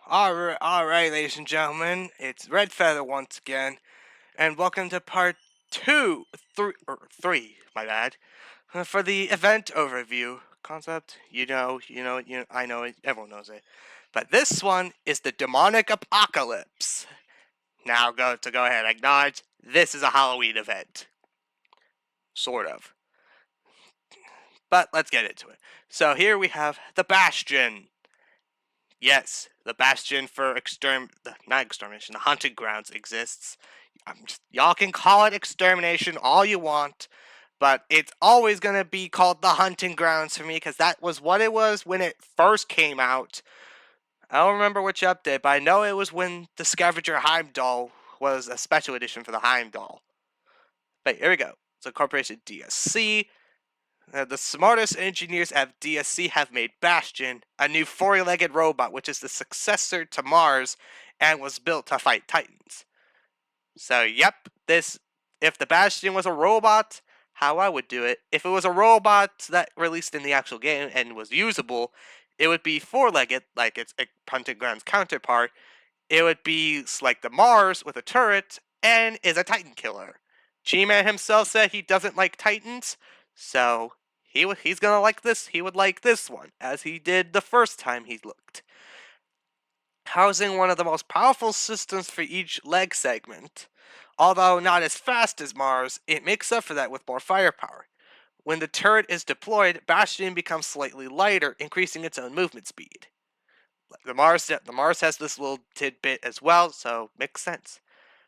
All right, ladies and gentlemen, it's Red Feather once again, and welcome to part three, my bad, for the event overview concept. I know it, everyone knows it, but this one is the demonic apocalypse. Now, go ahead, acknowledge this is a Halloween event, sort of, but let's get into it. So here we have the Bastion. Yes, the Bastion for not extermination, the hunting grounds exists. Y'all can call it extermination all you want, but it's always gonna be called the hunting grounds for me because that was what it was when it first came out. I don't remember which update, but I know it was when the Scavenger Heimdall was a special edition for the Heimdall. But here we go. So Corporation DSC. The smartest engineers at DSC have made Bastion, a new four-legged robot which is the successor to Mars and was built to fight Titans. So, yep, if the Bastion was a robot, how I would do it. If it was a robot that released in the actual game and was usable, it would be four-legged, like its Hunting Grounds counterpart. It would be like the Mars with a turret and is a Titan killer. G-Man himself said he doesn't like Titans, so he's gonna like this. He would like this one, as he did the first time he looked. Housing one of the most powerful systems for each leg segment. Although not as fast as Mars, it makes up for that with more firepower. When the turret is deployed, Bastion becomes slightly lighter, increasing its own movement speed. The Mars has this little tidbit as well, so makes sense.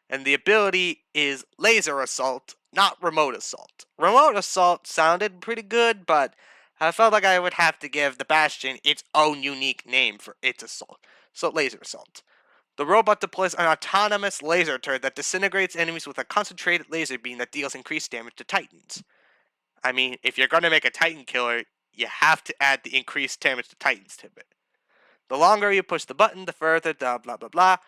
And the ability is laser assault, not remote assault. Remote assault sounded pretty good, but I felt like I would have to give the Bastion its own unique name for its assault. So laser assault. The robot deploys an autonomous laser turret that disintegrates enemies with a concentrated laser beam that deals increased damage to Titans. I mean, if you're gonna make a Titan killer, you have to add the increased damage to Titans tidbit. The longer you push the button, the further the blah blah blah.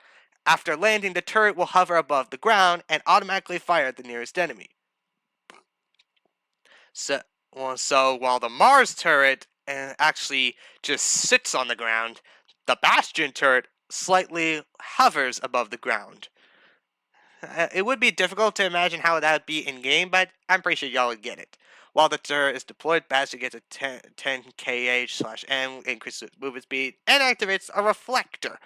After landing, the turret will hover above the ground and automatically fire at the nearest enemy. So while the Mars turret actually just sits on the ground, the Bastion turret slightly hovers above the ground. It would be difficult to imagine how that would be in game, but I'm pretty sure y'all would get it. While the turret is deployed, Bastion gets a 10 kh/m increases its movement speed and activates a reflector.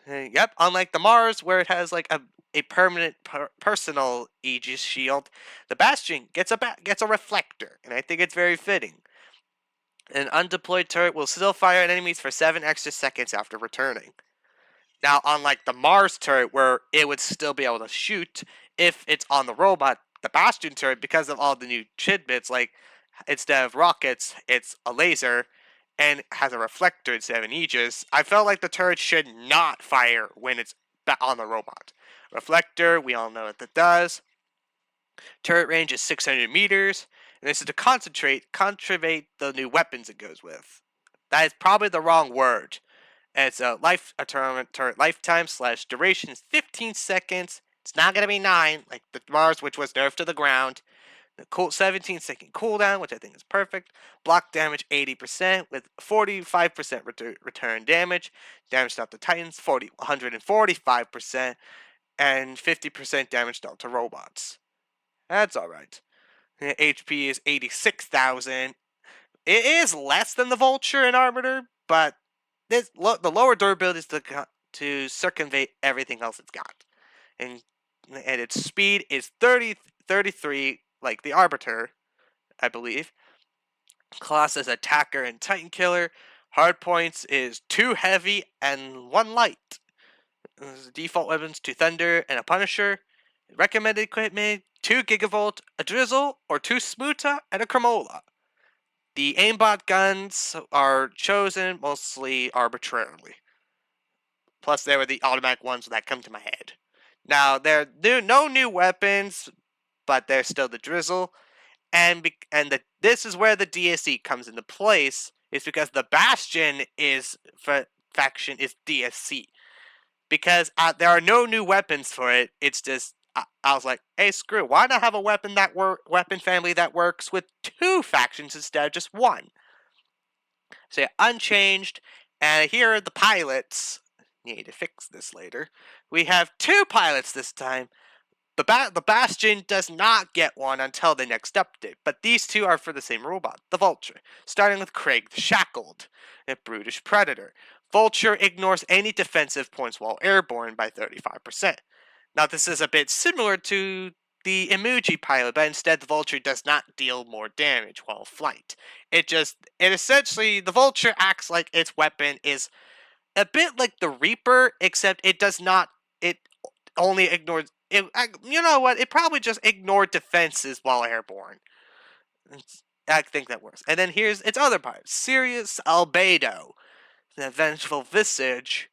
Yep, unlike the Mars, where it has like a permanent personal Aegis shield, the Bastion gets a reflector, and I think it's very fitting. An undeployed turret will still fire at enemies for 7 extra seconds after returning. Now, unlike the Mars turret, where it would still be able to shoot if it's on the robot, the Bastion turret, because of all the new tidbits, like instead of rockets, it's a laser, and has a reflector instead of an Aegis, I felt like the turret should not fire when it's on the robot. Reflector, we all know what that does. Turret range is 600 meters, and this is to concentrate the new weapons it goes with. That is probably the wrong word. It's a turret lifetime / duration is 15 seconds. It's not gonna be 9 like the Mars, which was nerfed to the ground. The 17-second cooldown, which I think is perfect. Block damage 80% with 45% return damage. Damage dealt to Titans 145%, and 50% damage dealt to robots. That's alright. HP is 86,000. It is less than the Vulture and Arbiter, but the lower durability is to circumvent everything else it's got. And its speed is 33, like the Arbiter, I believe. Class as Attacker and Titan Killer. Hard points is 2 heavy and 1 light. Default weapons 2 Thunder and a Punisher. Recommended equipment 2 Gigavolt, a Drizzle, or 2 Smuta and a Cremola. The aimbot guns are chosen mostly arbitrarily. Plus, there were the automatic ones that come to my head. Now, there are no new weapons, but there's still the Drizzle. This is where the DSC comes into place. Is because the Bastion faction is DSC. Because there are no new weapons for it. It's just I was like, hey, screw. Why not have a weapon family that works with 2 factions instead of just 1? So yeah, unchanged. And here are the pilots. need to fix this later. We have two pilots this time. The Bastion does not get one until the next update, but these two are for the same robot, the Vulture, starting with Craig the Shackled, a brutish predator. Vulture ignores any defensive points while airborne by 35%. Now, this is a bit similar to the Emoji pilot, but instead the Vulture does not deal more damage while flight. It essentially, the Vulture acts like its weapon is a bit like the Reaper, except it does not, it only ignores, you know what, it probably just ignored defenses while airborne. I think that works. And then here's its other part, Sirius Albedo, the Vengeful Visage.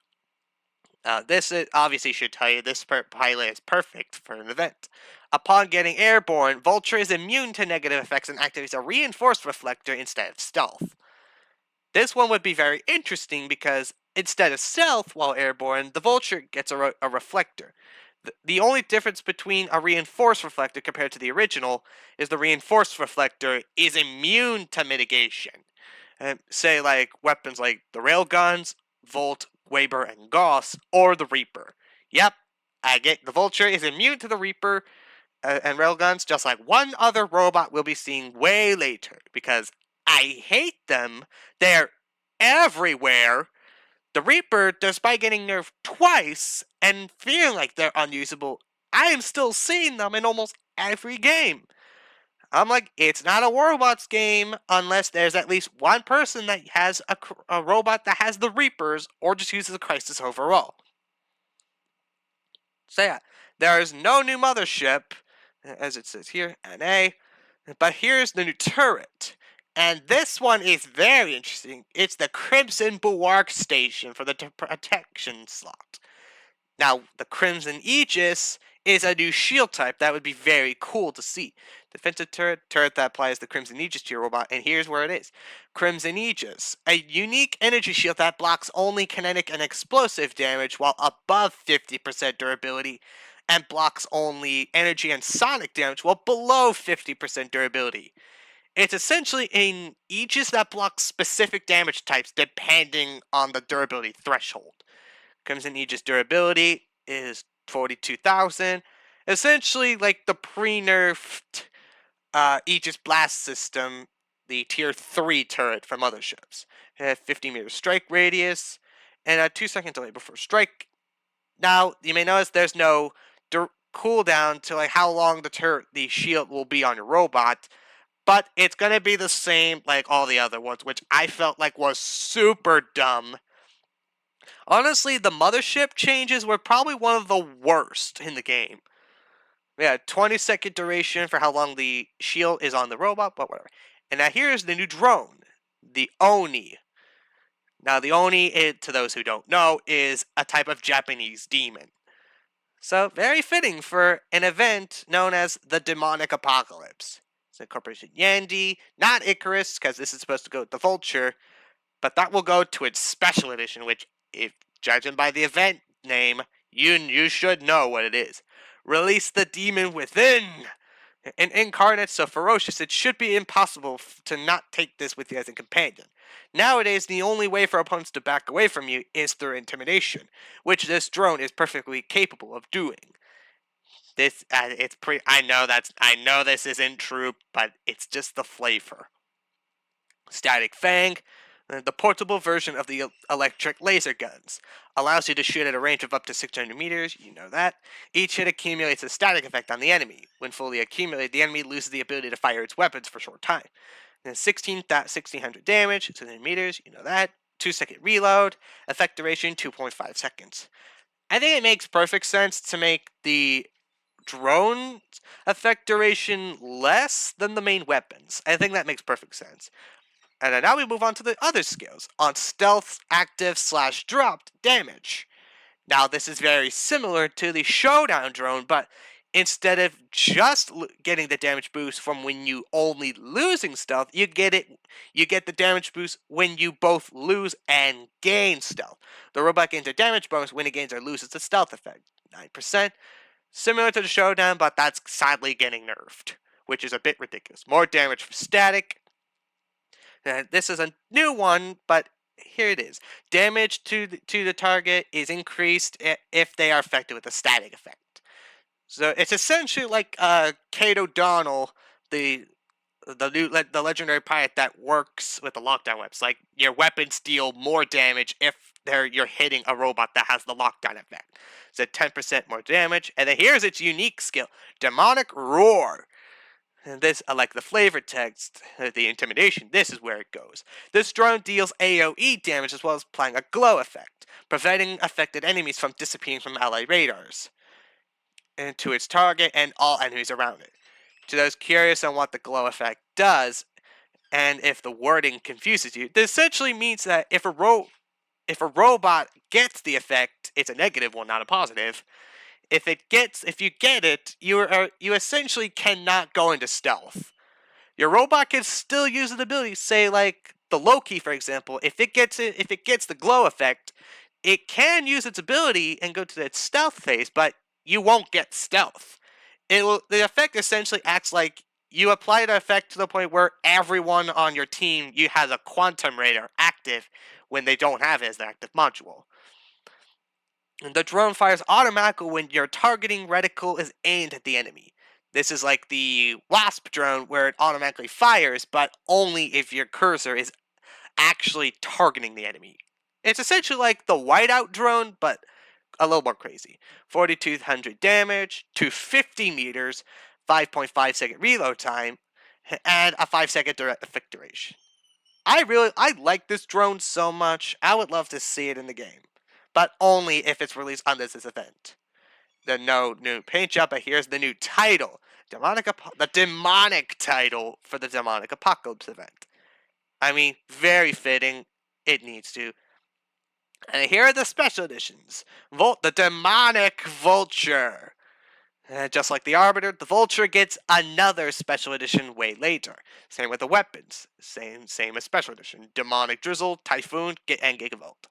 Obviously should tell you this pilot is perfect for an event. Upon getting airborne, Vulture is immune to negative effects and activates a reinforced reflector instead of stealth. This one would be very interesting because instead of stealth while airborne, the Vulture gets a reflector. The only difference between a reinforced reflector compared to the original is the reinforced reflector is immune to mitigation. Say like weapons like the railguns, Volt, Weber, and Gauss, or the Reaper. Yep, I get the Vulture is immune to the Reaper and railguns, just like one other robot we'll be seeing way later, because I hate them. They're everywhere. The Reaper, despite getting nerfed twice and feeling like they're unusable, I am still seeing them in almost every game. I'm like, it's not a robots game unless there's at least one person that has a robot that has the Reapers or just uses a Crisis overall. So yeah, there is no new mothership, as it says here, NA, but here's the new turret. And this one is very interesting. It's the Crimson Bulwark Station for the protection slot. Now, the Crimson Aegis is a new shield type that would be very cool to see. Defensive turret that applies the Crimson Aegis to your robot, and here's where it is. Crimson Aegis, a unique energy shield that blocks only kinetic and explosive damage while above 50% durability, and blocks only energy and sonic damage while below 50% durability. It's essentially an Aegis that blocks specific damage types depending on the durability threshold. Crimson Aegis durability is 42,000. Essentially like the pre-nerfed Aegis Blast System, the tier 3 turret from motherships. It has 50-meter strike radius and a 2-second delay before strike. Now, you may notice there's no cooldown to like how long the shield will be on your robot, but it's going to be the same like all the other ones, which I felt like was super dumb. Honestly, the mothership changes were probably one of the worst in the game. Yeah, 20-second duration for how long the shield is on the robot, but whatever. And now here's the new drone, the Oni. Now, the Oni, to those who don't know, is a type of Japanese demon. So, very fitting for an event known as the Demonic Apocalypse. It's incorporated Yandy, not Icarus, because this is supposed to go with the Vulture, but that will go to its special edition, which, if judging by the event name, you should know what it is. Release the demon within! An incarnate so ferocious it should be impossible to not take this with you as a companion. Nowadays, the only way for opponents to back away from you is through intimidation, which this drone is perfectly capable of doing. I know this isn't true, but it's just the flavor. Static Fang, the portable version of the electric laser guns, allows you to shoot at a range of up to 600 meters, you know that. Each hit accumulates a static effect on the enemy. When fully accumulated, the enemy loses the ability to fire its weapons for a short time. And 1600 damage, 600 meters, you know that. 2-second reload, effect duration 2.5 seconds. I think it makes perfect sense to make the drone effect duration less than the main weapons. I think that makes perfect sense. And now we move on to the other skills, on stealth, active, / dropped damage. Now this is very similar to the showdown drone, but instead of just getting the damage boost from when you only losing stealth, you get the damage boost when you both lose and gain stealth. The robot gains a damage bonus when it gains or loses the stealth effect, 9%. Similar to the showdown, but that's sadly getting nerfed, which is a bit ridiculous. More damage for static. This is a new one, but Here it is. Damage to the target is increased if they are affected with a static effect. So it's essentially like Kate O'Donnell, the the legendary pirate that works with the lockdown weapons. Like your weapons deal more damage if you're hitting a robot that has the lockdown effect. So 10% more damage. And then here's its unique skill: demonic roar. And this, like the flavor text, the intimidation, this is where it goes. This drone deals AoE damage as well as applying a glow effect, preventing affected enemies from disappearing from allied radars and to its target and all enemies around it. To those curious on what the glow effect does, and if the wording confuses you, this essentially means that if a robot gets the effect, it's a negative one, not a positive. If you get it, you essentially cannot go into stealth. Your robot can still use an ability, say like the Loki, for example. If it gets the glow effect, it can use its ability and go to its stealth phase, but you won't get stealth. The effect essentially acts like you apply the effect to the point where everyone on your team you has a quantum radar active when they don't have it as an active module. And the drone fires automatically when your targeting reticle is aimed at the enemy. This is like the Wasp drone where it automatically fires, but only if your cursor is actually targeting the enemy. It's essentially like the whiteout drone, but a little more crazy. 4,200 damage, 250 meters, 5.5-second reload time, and a 5-second direct effect duration. I like this drone so much. I would love to see it in the game, but only if it's released on this event. The no new paint job, but here's the new title: the demonic title for the Demonic Apocalypse event. I mean, very fitting. It needs to. And here are the special editions. The Demonic Vulture. Just like the Arbiter, the Vulture gets another special edition way later. Same with the weapons. Same as special edition. Demonic Drizzle, Typhoon, and Gigavolt.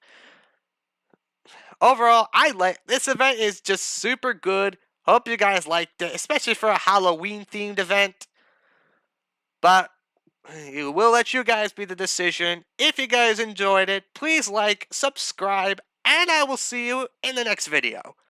Overall, I like this event. Is just super good. Hope you guys liked it, especially for a Halloween themed event. But it will let you guys be the decision. If you guys enjoyed it, please like, subscribe, and I will see you in the next video.